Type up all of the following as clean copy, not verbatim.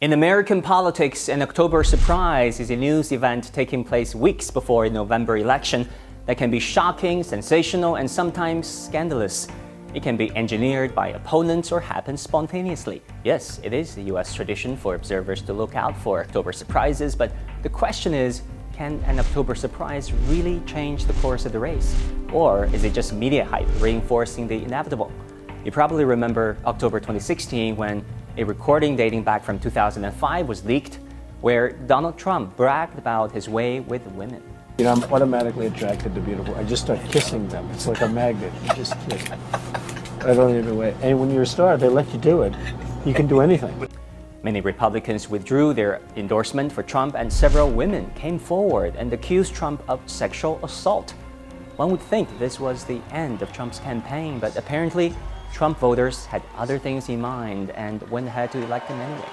In American politics, an October surprise is a news event taking place weeks before a November election that can be shocking, sensational, and sometimes scandalous. It can be engineered by opponents or happen spontaneously. Yes, it is the US tradition for observers to look out for October surprises, but the question is, can an October surprise really change the course of the race? Or is it just media hype reinforcing the inevitable? You probably remember October 2016 when a recording dating back from 2005 was leaked, where Donald Trump bragged about his way with women. You know, I'm automatically attracted to beautiful. I just start kissing them. It's like a magnet. You just kiss. I don't even wait. And when you're a star, they let you do it. You can do anything. Many Republicans withdrew their endorsement for Trump, and several women came forward and accused Trump of sexual assault. One would think this was the end of Trump's campaign, but apparently Trump voters had other things in mind and went ahead to elect him anyway.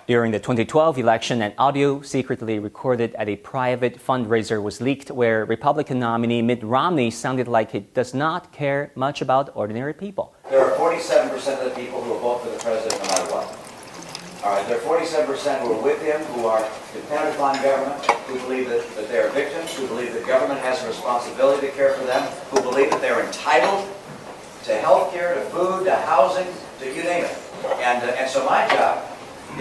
During the 2012 election, an audio secretly recorded at a private fundraiser was leaked where Republican nominee Mitt Romney sounded like he does not care much about ordinary people. There are 47% of the people who will vote for the president no matter what. All right, there are 47% who are with him, who are dependent upon government, who believe that they are victims, who believe that government has a responsibility to care for them, who believe that they're entitled to health care, to food, to housing, to you name it. And so my job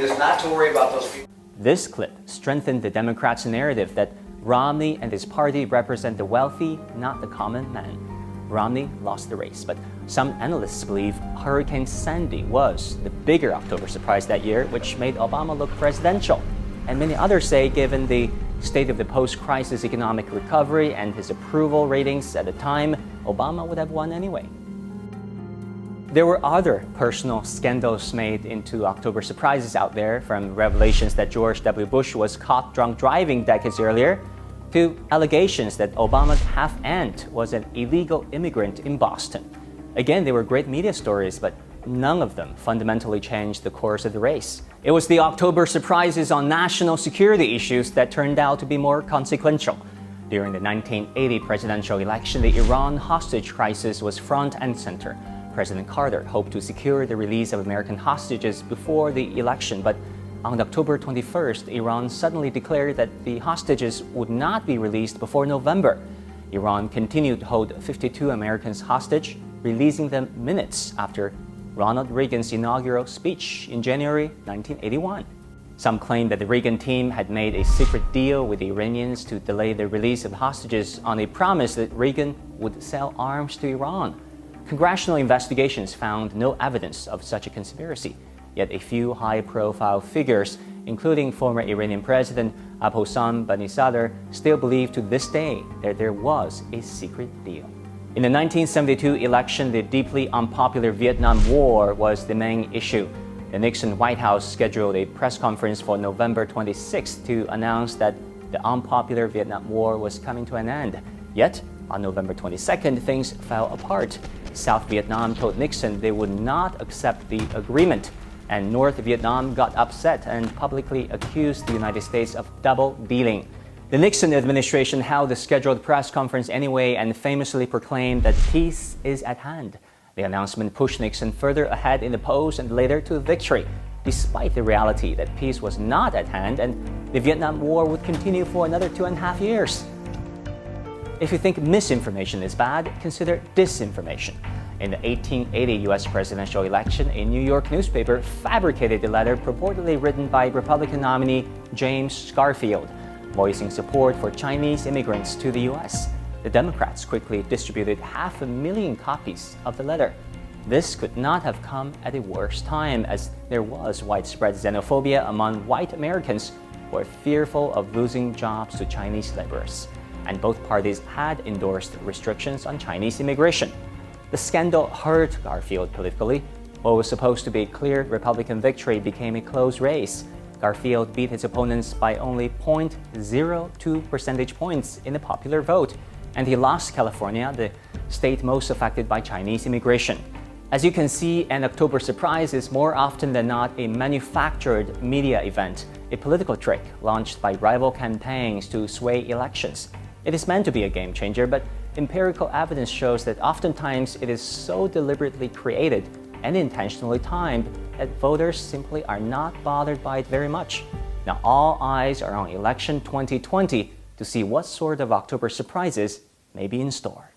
is not to worry about those people. This clip strengthened the Democrats' narrative that Romney and his party represent the wealthy, not the common man. Romney lost the race, but some analysts believe Hurricane Sandy was the bigger October surprise that year, which made Obama look presidential. And many others say, given the state of the post-crisis economic recovery and his approval ratings at the time, Obama would have won anyway. There were other personal scandals made into October surprises out there, from revelations that George W. Bush was caught drunk driving decades earlier, to allegations that Obama's half-aunt was an illegal immigrant in Boston. Again, they were great media stories, but none of them fundamentally changed the course of the race. It was the October surprises on national security issues that turned out to be more consequential. During the 1980 presidential election, the Iran hostage crisis was front and center. President Carter hoped to secure the release of American hostages before the election, but on October 21st, Iran suddenly declared that the hostages would not be released before November. Iran continued to hold 52 Americans hostage, releasing them minutes after Ronald Reagan's inaugural speech in January 1981. Some claim that the Reagan team had made a secret deal with the Iranians to delay the release of hostages on a promise that Reagan would sell arms to Iran. Congressional investigations found no evidence of such a conspiracy, yet a few high-profile figures, including former Iranian President Hossam Banisadr, still believe to this day that there was a secret deal. In the 1972 election, the deeply unpopular Vietnam War was the main issue. The Nixon White House scheduled a press conference for November 26 to announce that the unpopular Vietnam War was coming to an end. Yet, on November 22nd, things fell apart. South Vietnam told Nixon they would not accept the agreement, and North Vietnam got upset and publicly accused the United States of double dealing. The Nixon administration held the scheduled press conference anyway and famously proclaimed that peace is at hand. The announcement pushed Nixon further ahead in the polls and later to victory, despite the reality that peace was not at hand and the Vietnam War would continue for another 2.5 years. If you think misinformation is bad, consider disinformation. In the 1880 U.S. presidential election, a New York newspaper fabricated a letter purportedly written by Republican nominee James Garfield, voicing support for Chinese immigrants to the U.S. The Democrats quickly distributed 500,000 copies of the letter. This could not have come at a worse time, as there was widespread xenophobia among white Americans who were fearful of losing jobs to Chinese laborers. And both parties had endorsed restrictions on Chinese immigration. The scandal hurt Garfield politically. What was supposed to be a clear Republican victory became a close race. Garfield beat his opponents by only 0.02 percentage points in the popular vote, and he lost California, the state most affected by Chinese immigration. As you can see, an October surprise is more often than not a manufactured media event, a political trick launched by rival campaigns to sway elections. It is meant to be a game changer, but empirical evidence shows that oftentimes it is so deliberately created and intentionally timed that voters simply are not bothered by it very much. Now all eyes are on election 2020 to see what sort of October surprises may be in store.